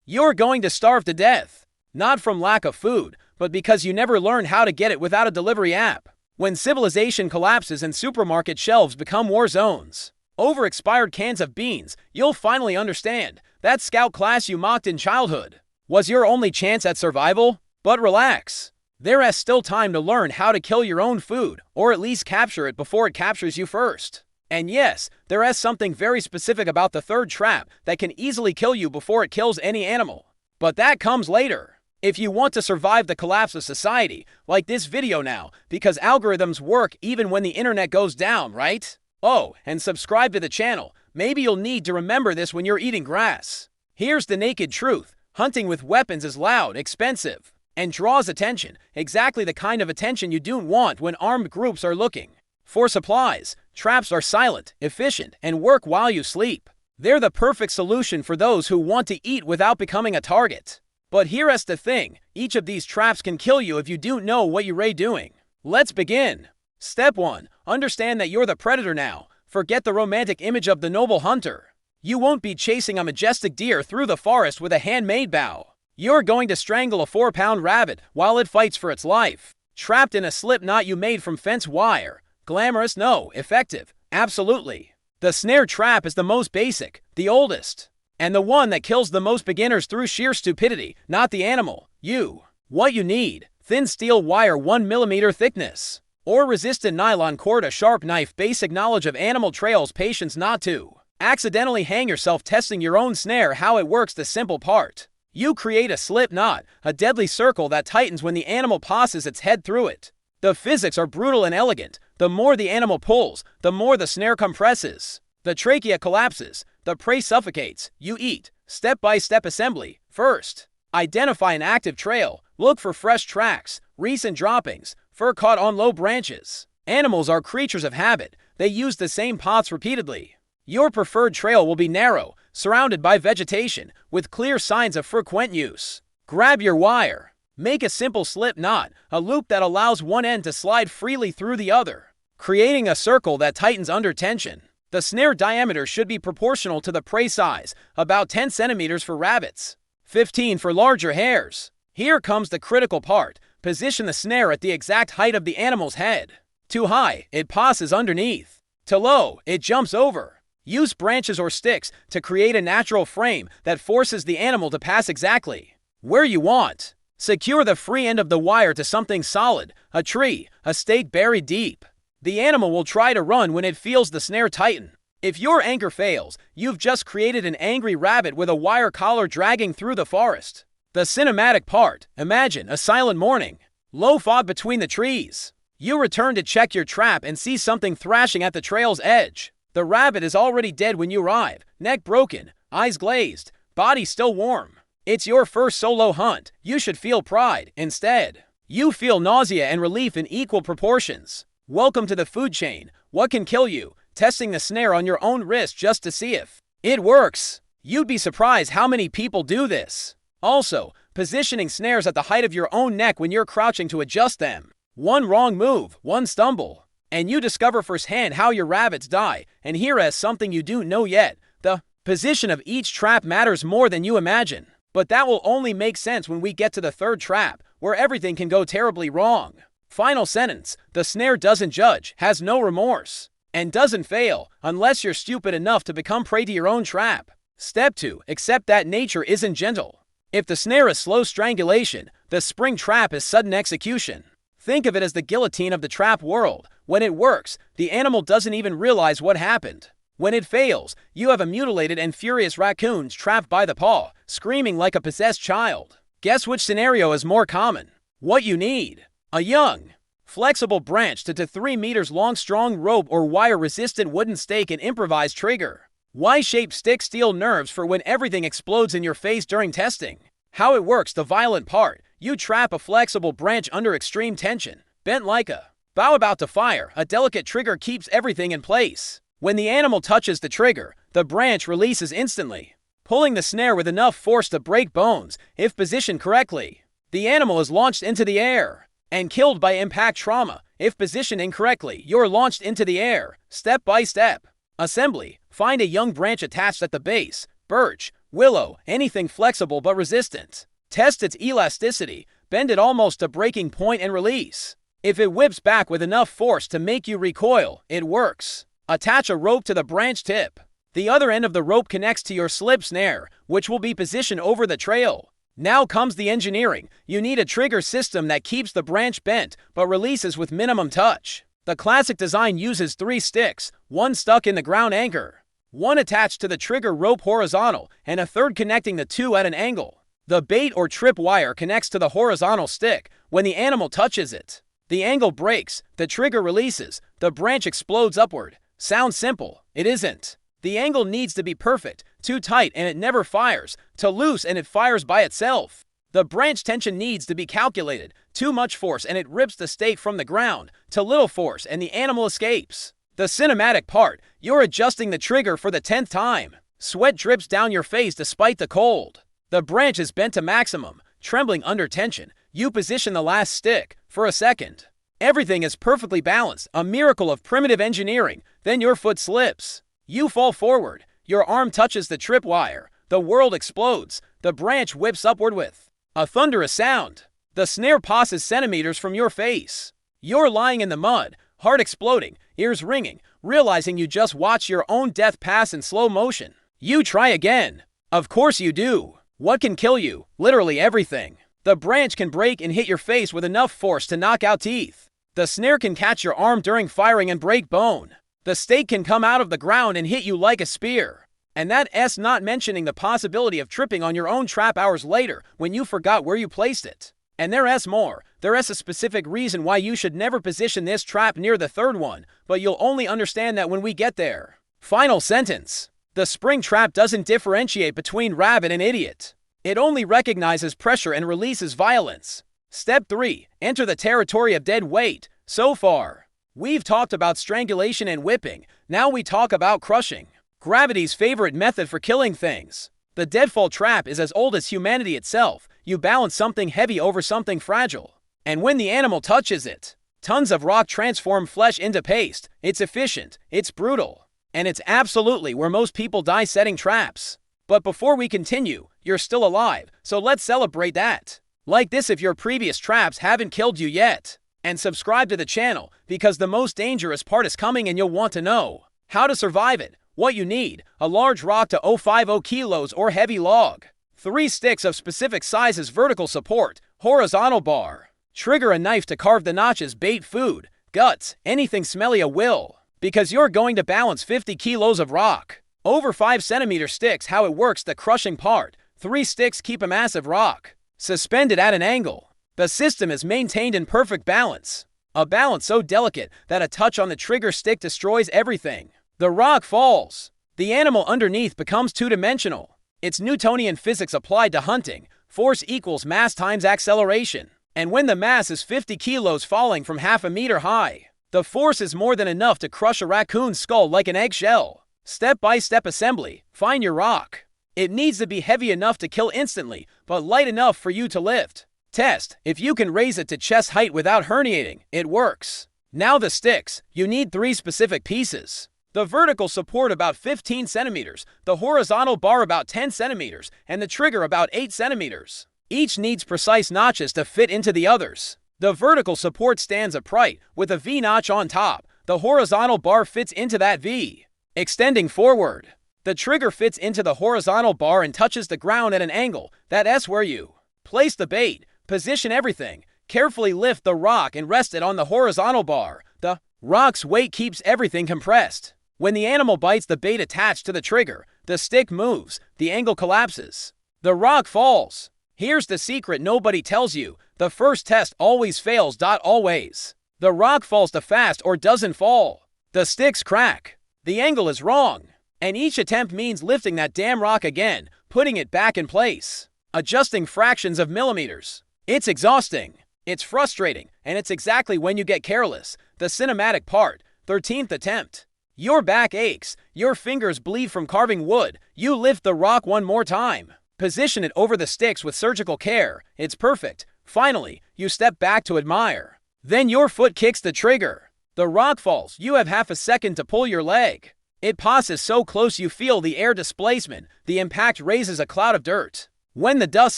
You're going to starve to death. Not from lack of food, but because you never learned how to get it without a delivery app. When civilization collapses and supermarket shelves become war zones over expired cans of beans, you'll finally understand that scout class you mocked in childhood was your only chance at survival. But relax. There is still time to learn how to kill your own food, or at least capture it before it captures you first. And yes, there is something very specific about the third trap that can easily kill you before it kills any animal. But that comes later. If you want to survive the collapse of society, like this video now, because algorithms work even when the internet goes down, right? Oh, and subscribe to the channel. Maybe you'll need to remember this when you're eating grass. Here's the naked truth. Hunting with weapons is loud, expensive, and draws attention. Exactly the kind of attention you don't want when armed groups are looking for supplies. Traps are silent, efficient, and work while you sleep. They're the perfect solution for those who want to eat without becoming a target. But here's the thing, each of these traps can kill you if you don't know what you're doing. Let's begin. Step 1. Understand that you're the predator now. Forget the romantic image of the noble hunter. You won't be chasing a majestic deer through the forest with a handmade bow. You're going to strangle a 4-pound rabbit while it fights for its life. Trapped in a slip knot you made from fence wire. Glamorous? No. Effective? Absolutely. The snare trap is the most basic, the oldest, and the one that kills the most beginners through sheer stupidity, not the animal, you. What you need: thin steel wire 1mm thickness, or resistant nylon cord, a sharp knife, basic knowledge of animal trails, patience not to accidentally hang yourself testing your own snare. How it works: the simple part. You create a slip knot, a deadly circle that tightens when the animal passes its head through it. The physics are brutal and elegant. The more the animal pulls, the more the snare compresses. The trachea collapses. The prey suffocates. You eat. Step-by-step assembly. First, identify an active trail. Look for fresh tracks, recent droppings, fur caught on low branches. Animals are creatures of habit. They use the same paths repeatedly. Your preferred trail will be narrow, surrounded by vegetation, with clear signs of frequent use. Grab your wire. Make a simple slip knot, a loop that allows one end to slide freely through the other, creating a circle that tightens under tension. The snare diameter should be proportional to the prey size, about 10 centimeters for rabbits, 15 for larger hares. Here comes the critical part. Position the snare at the exact height of the animal's head. Too high, it passes underneath. Too low, it jumps over. Use branches or sticks to create a natural frame that forces the animal to pass exactly where you want. Secure the free end of the wire to something solid, a tree, a stake buried deep. The animal will try to run when it feels the snare tighten. If your anchor fails, you've just created an angry rabbit with a wire collar dragging through the forest. The cinematic part: imagine a silent morning, low fog between the trees. You return to check your trap and see something thrashing at the trail's edge. The rabbit is already dead when you arrive, neck broken, eyes glazed, body still warm. It's your first solo hunt. You should feel pride. Instead, you feel nausea and relief in equal proportions. Welcome to the food chain. What can kill you? Testing the snare on your own wrist just to see if it works. You'd be surprised how many people do this. Also, positioning snares at the height of your own neck when you're crouching to adjust them. One wrong move, one stumble, and you discover firsthand how your rabbits die. And here is something you don't know yet. The position of each trap matters more than you imagine. But that will only make sense when we get to the third trap, where everything can go terribly wrong. Final sentence: the snare doesn't judge, has no remorse, and doesn't fail unless you're stupid enough to become prey to your own trap. Step 2. Accept that nature isn't gentle. If the snare is slow strangulation, the spring trap is sudden execution. Think of it as the guillotine of the trap world. When it works, the animal doesn't even realize what happened. When it fails, you have a mutilated and furious raccoon trapped by the paw, screaming like a possessed child. Guess which scenario is more common? What you need: a young, flexible branch to 3 meters long, strong rope or wire-resistant wooden stake, and improvised trigger. Y-shaped stick, steel nerves for when everything explodes in your face during testing. How it works: the violent part. You trap a flexible branch under extreme tension, bent like a bow about to fire. A delicate trigger keeps everything in place. When the animal touches the trigger, the branch releases instantly, pulling the snare with enough force to break bones. If positioned correctly, the animal is launched into the air and killed by impact trauma. If positioned incorrectly, you're launched into the air. Step by step assembly: find a young branch attached at the base, birch, Willow, anything flexible but resistant. Test its elasticity, bend it almost to breaking point and release. If it whips back with enough force to make you recoil, it works. Attach a rope to the branch tip. The other end of the rope connects to your slip snare, which will be positioned over the trail. Now comes the engineering. You need a trigger system that keeps the branch bent, but releases with minimum touch. The classic design uses 3 sticks, one stuck in the ground anchor, one attached to the trigger rope horizontal, and a third connecting the two at an angle. The bait or trip wire connects to the horizontal stick. When the animal touches it, the angle breaks, the trigger releases, the branch explodes upward. Sounds simple. It isn't. The angle needs to be perfect. Too tight and it never fires. Too loose and it fires by itself. The branch tension needs to be calculated. Too much force and it rips the stake from the ground. Too little force and the animal escapes. The cinematic part, you're adjusting the trigger for the 10th time. Sweat drips down your face despite the cold. The branch is bent to maximum, trembling under tension. You position the last stick for a second. Everything is perfectly balanced, a miracle of primitive engineering. Then your foot slips. You fall forward. Your arm touches the trip wire. The world explodes. The branch whips upward with a thunderous sound. The snare passes centimeters from your face. You're lying in the mud, heart exploding, ears ringing, realizing you just watched your own death pass in slow motion. You try again. Of course you do. What can kill you? Literally everything. The branch can break and hit your face with enough force to knock out teeth. The snare can catch your arm during firing and break bone. The stake can come out of the ground and hit you like a spear. And that's not mentioning the possibility of tripping on your own trap hours later when you forgot where you placed it. And there's more. There's a specific reason why you should never position this trap near the third one, but you'll only understand that when we get there. Final sentence. The spring trap doesn't differentiate between rabbit and idiot. It only recognizes pressure and releases violence. Step 3. Enter the territory of dead weight. So far, we've talked about strangulation and whipping. Now we talk about crushing. Gravity's favorite method for killing things. The deadfall trap is as old as humanity itself. You balance something heavy over something fragile. And when the animal touches it, tons of rock transform flesh into paste. It's efficient. It's brutal. And it's absolutely where most people die setting traps. But before we continue, you're still alive, so let's celebrate that. Like this if your previous traps haven't killed you yet. And subscribe to the channel, because the most dangerous part is coming and you'll want to know how to survive it. What you need: a large rock to 050 kilos or heavy log. 3 sticks of specific sizes, vertical support, horizontal bar. Trigger, a knife to carve the notches, bait, food, guts, anything smelly, a will. Because you're going to balance 50 kilos of rock. Over 5 centimeter sticks. How it works: the crushing part. 3 sticks keep a massive rock suspended at an angle. The system is maintained in perfect balance. A balance so delicate that a touch on the trigger stick destroys everything. The rock falls. The animal underneath becomes two-dimensional. It's Newtonian physics applied to hunting. Force equals mass times acceleration. And when the mass is 50 kilos falling from half a meter high, the force is more than enough to crush a raccoon's skull like an eggshell. Step-by-step assembly. Find your rock. It needs to be heavy enough to kill instantly, but light enough for you to lift. Test. If you can raise it to chest height without herniating, it works. Now the sticks. You need 3 specific pieces. The vertical support about 15 centimeters, the horizontal bar about 10 centimeters, and the trigger about 8 centimeters. Each needs precise notches to fit into the others. The vertical support stands upright with a V notch on top. The horizontal bar fits into that V, extending forward. The trigger fits into the horizontal bar and touches the ground at an angle. That's where you place the bait. Position everything. Carefully lift the rock and rest it on the horizontal bar. The rock's weight keeps everything compressed. When the animal bites the bait attached to the trigger, the stick moves, the angle collapses. The rock falls. Here's the secret nobody tells you. The first test always fails. Always. The rock falls too fast or doesn't fall. The sticks crack. The angle is wrong. And each attempt means lifting that damn rock again, putting it back in place, adjusting fractions of millimeters. It's exhausting. It's frustrating. And it's exactly when you get careless. The cinematic part. 13th attempt. Your back aches. Your fingers bleed from carving wood. You lift the rock one more time. Position it over the sticks with surgical care. It's perfect. Finally, you step back to admire. Then your foot kicks the trigger. The rock falls. You have half a second to pull your leg. It passes so close you feel the air displacement. The impact raises a cloud of dirt. When the dust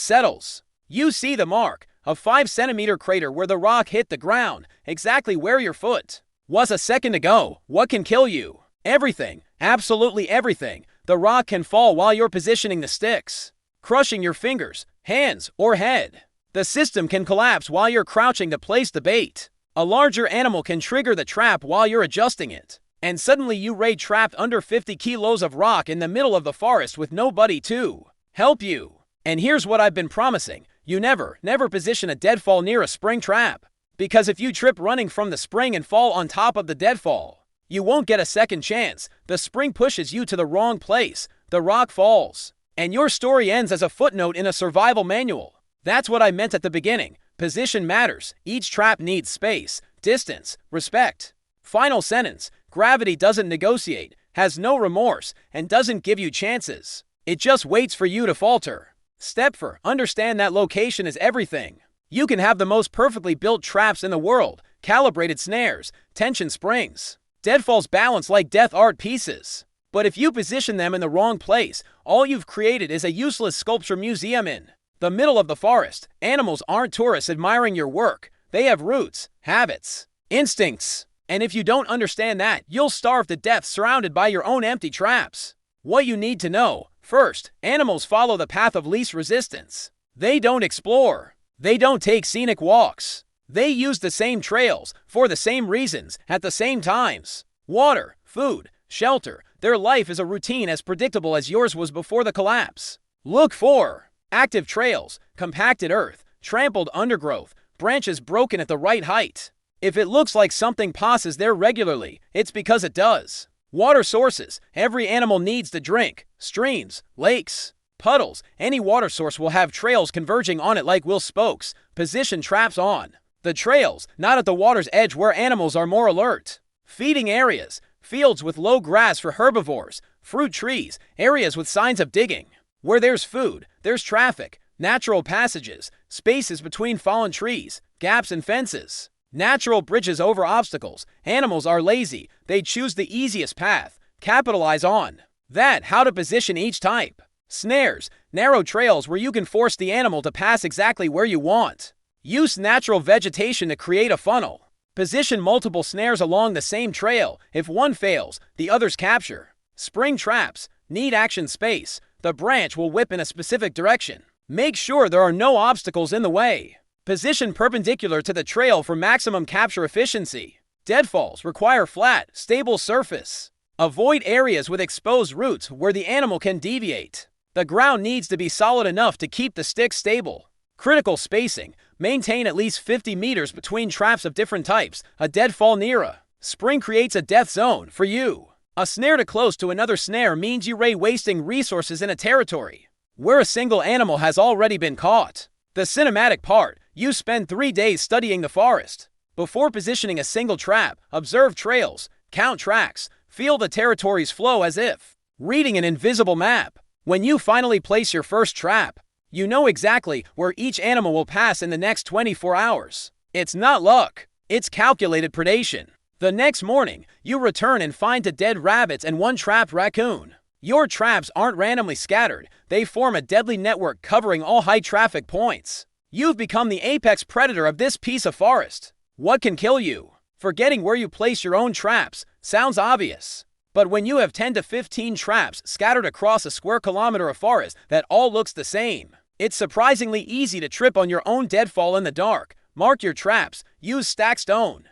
settles, you see the mark, a 5-centimeter crater where the rock hit the ground, exactly where your foot was a second ago. What can kill you? Everything, absolutely everything. The rock can fall while you're positioning the sticks, crushing your fingers, hands, or head. The system can collapse while you're crouching to place the bait. A larger animal can trigger the trap while you're adjusting it. And suddenly you lay trapped under 50 kilos of rock in the middle of the forest with nobody to help you. And here's what I've been promising. You never position a deadfall near a spring trap. Because if you trip running from the spring and fall on top of the deadfall, you won't get a second chance. The spring pushes you to the wrong place. The rock falls. And your story ends as a footnote in a survival manual. That's what I meant at the beginning. Position matters. Each trap needs space, distance, respect. Final sentence. Gravity doesn't negotiate, has no remorse, and doesn't give you chances. It just waits for you to falter. Step 4. Understand that location is everything. You can have the most perfectly built traps in the world, calibrated snares, tension springs, deadfalls balanced like death art pieces. But if you position them in the wrong place, all you've created is a useless sculpture museum in the middle of the forest. Animals aren't tourists admiring your work. They have roots, habits, instincts. And if you don't understand that, you'll starve to death surrounded by your own empty traps. What you need to know. First, animals follow the path of least resistance. They don't explore. They don't take scenic walks. They use the same trails, for the same reasons, at the same times. Water, food, shelter. Their life is a routine as predictable as yours was before the collapse. Look for active trails, compacted earth, trampled undergrowth, branches broken at the right height. If it looks like something passes there regularly, it's because it does. Water sources. Every animal needs to drink. Streams, lakes, puddles. Any water source will have trails converging on it like wheel spokes. Position traps on the trails, not at the water's edge where animals are more alert. Feeding areas. Fields with low grass for herbivores. Fruit trees. Areas with signs of digging. Where there's food, there's traffic. Natural passages. Spaces between fallen trees. Gaps and fences. Natural bridges over obstacles. Animals are lazy. They choose the easiest path. Capitalize on that. How to position each type. Snares. Narrow trails where you can force the animal to pass exactly where you want. Use natural vegetation to create a funnel. Position multiple snares along the same trail. If one fails, the others capture. Spring traps. Need action space. The branch will whip in a specific direction. Make sure there are no obstacles in the way. Position perpendicular to the trail for maximum capture efficiency. Deadfalls require flat, stable surface. Avoid areas with exposed roots where the animal can deviate. The ground needs to be solid enough to keep the stick stable. Critical spacing. Maintain at least 50 meters between traps of different types. A deadfall near a spring creates a death zone for you. A snare too close to another snare means you're wasting resources in a territory where a single animal has already been caught. The cinematic part. You spend 3 days studying the forest. Before positioning a single trap, observe trails, count tracks, feel the territory's flow as if reading an invisible map. When you finally place your first trap, you know exactly where each animal will pass in the next 24 hours. It's not luck, it's calculated predation. The next morning, you return and find 2 dead rabbits and 1 trapped raccoon. Your traps aren't randomly scattered, they form a deadly network covering all high traffic points. You've become the apex predator of this piece of forest. What can kill you? Forgetting where you place your own traps sounds obvious. But when you have 10 to 15 traps scattered across a square kilometer of forest that all looks the same, it's surprisingly easy to trip on your own deadfall in the dark. Mark your traps. Use stack stone.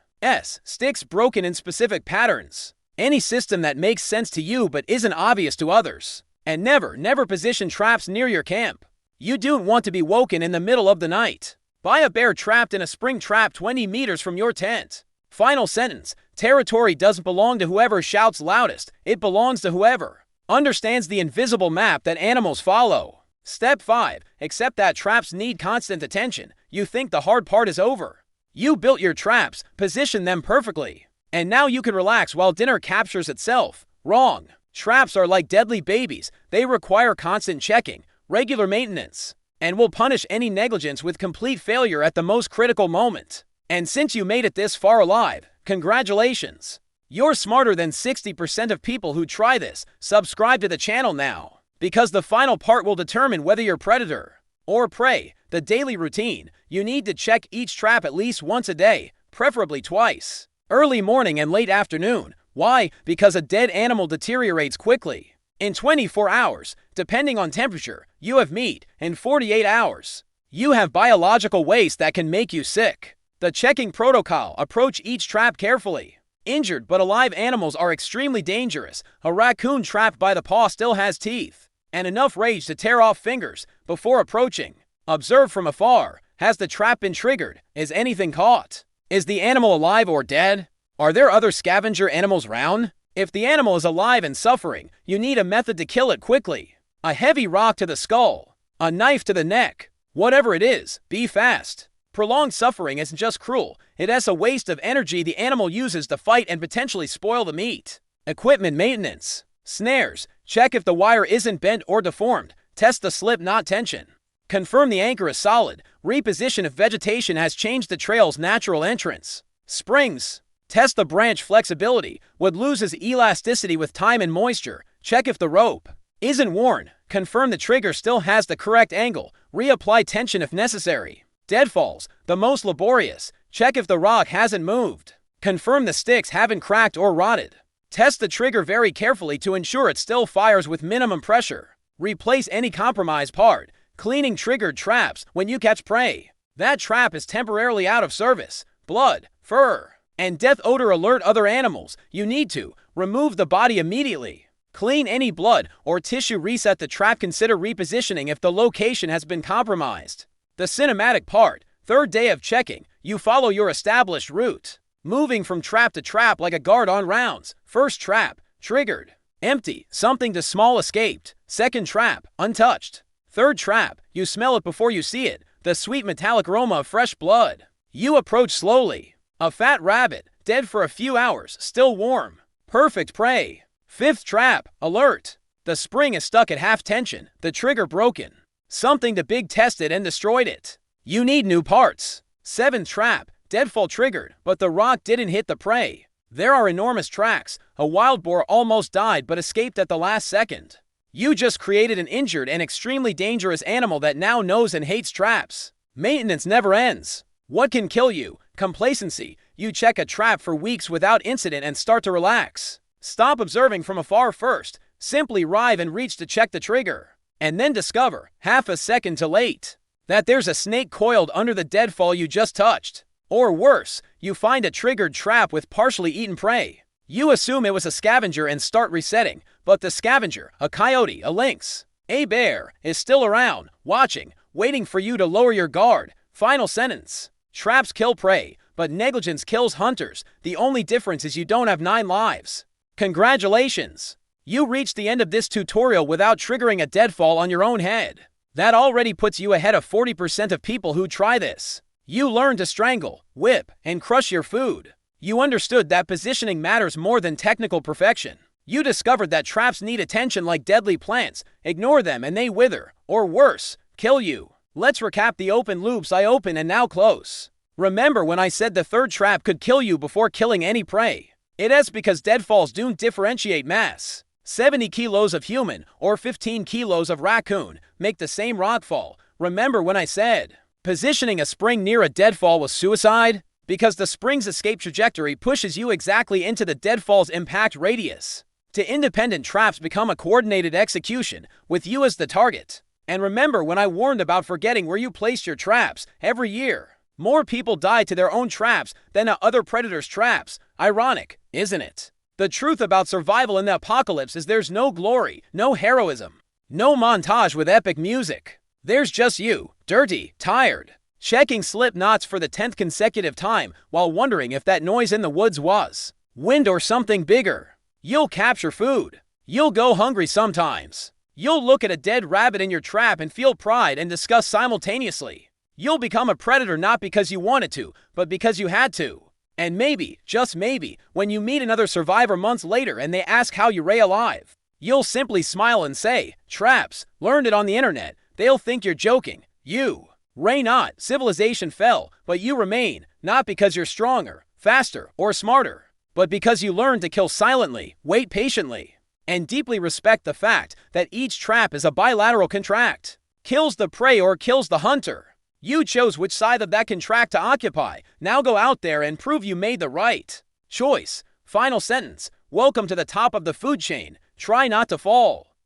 Sticks broken in specific patterns. Any system that makes sense to you but isn't obvious to others. And never position traps near your camp. You don't want to be woken in the middle of the night by a bear trapped in a spring trap 20 meters from your tent. Final sentence. Territory doesn't belong to whoever shouts loudest. It belongs to whoever understands the invisible map that animals follow. Step 5. Accept that traps need constant attention. You think the hard part is over. You built your traps, positioned them perfectly, and now you can relax while dinner captures itself. Wrong. Traps are like deadly babies. They require constant checking, regular maintenance, and will punish any negligence with complete failure at the most critical moment. And since you made it this far alive, congratulations. You're smarter than 60% of people who try this. Subscribe to the channel now, because the final part will determine whether you're predator or prey. The daily routine. You need to check each trap at least once a day, preferably twice. Early morning and late afternoon. Why? Because a dead animal deteriorates quickly. In 24 hours, depending on temperature, you have meat. In 48 hours, you have biological waste that can make you sick. The checking protocol. Approach each trap carefully. Injured but alive animals are extremely dangerous. A raccoon trapped by the paw still has teeth and enough rage to tear off fingers before approaching. Observe from afar. Has the trap been triggered? Is anything caught? Is the animal alive or dead? Are there other scavenger animals around? If the animal is alive and suffering, you need a method to kill it quickly. A heavy rock to the skull. A knife to the neck. Whatever it is, be fast. Prolonged suffering isn't just cruel, it is a waste of energy the animal uses to fight and potentially spoil the meat. Equipment maintenance. Snares. Check if the wire isn't bent or deformed. Test the slip knot tension. Confirm the anchor is solid. Reposition if vegetation has changed the trail's natural entrance. Springs. Test the branch flexibility. Wood loses elasticity with time and moisture. Check if the rope isn't worn. Confirm the trigger still has the correct angle. Reapply tension if necessary. Deadfalls. The most laborious. Check if the rock hasn't moved. Confirm the sticks haven't cracked or rotted. Test the trigger very carefully to ensure it still fires with minimum pressure. Replace any compromised part. Cleaning triggered traps. When you catch prey that trap is temporarily out of service, blood, fur, and death odor alert other animals. You need to remove the body immediately. Clean any blood or tissue. Reset the trap. Consider repositioning if the location has been compromised. The cinematic part. Third day of checking. You follow your established route, moving from trap to trap like a guard on rounds. First trap, triggered, empty, something too small escaped. Second trap, untouched. Third trap, you smell it before you see it, the sweet metallic aroma of fresh blood. You approach slowly. A fat rabbit, dead for a few hours, still warm. Perfect prey. Fifth trap, alert. The spring is stuck at half tension, the trigger broken. Something too big tested and destroyed it. You need new parts. Seventh trap, deadfall triggered, but the rock didn't hit the prey. There are enormous tracks. A wild boar almost died but escaped at the last second. You just created an injured and extremely dangerous animal that now knows and hates traps. Maintenance never ends. What can kill you? Complacency. You check a trap for weeks without incident and start to relax. Stop observing from afar first. Simply arrive and reach to check the trigger. And then discover, half a second too late, that there's a snake coiled under the deadfall you just touched. Or worse, you find a triggered trap with partially eaten prey. You assume it was a scavenger and start resetting, but the scavenger, a coyote, a lynx, a bear, is still around, watching, waiting for you to lower your guard. Final sentence. Traps kill prey, but negligence kills hunters. The only difference is you don't have 9 lives. Congratulations! You reached the end of this tutorial without triggering a deadfall on your own head. That already puts you ahead of 40% of people who try this. You learned to strangle, whip, and crush your food. You understood that positioning matters more than technical perfection. You discovered that traps need attention like deadly plants. Ignore them and they wither, or worse, kill you. Let's recap the open loops I open and now close. Remember when I said the third trap could kill you before killing any prey? It is because deadfalls don't differentiate mass. 70 kilos of human or 15 kilos of raccoon make the same rockfall. Remember when I said positioning a spring near a deadfall was suicide? Because the spring's escape trajectory pushes you exactly into the deadfall's impact radius. To independent traps become a coordinated execution, with you as the target. And remember when I warned about forgetting where you placed your traps. Every year, more people die to their own traps than to other predators' traps. Ironic, isn't it? The truth about survival in the apocalypse is there's no glory, no heroism, no montage with epic music. There's just you, dirty, tired, checking slip knots for the 10th consecutive time while wondering if that noise in the woods was wind or something bigger. You'll capture food. You'll go hungry sometimes. You'll look at a dead rabbit in your trap and feel pride and disgust simultaneously. You'll become a predator not because you wanted to, but because you had to. And maybe, just maybe, when you meet another survivor months later and they ask how you ray alive, you'll simply smile and say, traps, learned it on the internet. They'll think you're joking. You ray not. Civilization fell, but you remain, not because you're stronger, faster, or smarter, but because you learn to kill silently, wait patiently, and deeply respect the fact that each trap is a bilateral contract. Kills the prey or kills the hunter. You chose which side of that contract to occupy. Now go out there and prove you made the right choice. Final sentence. Welcome to the top of the food chain. Try not to fall.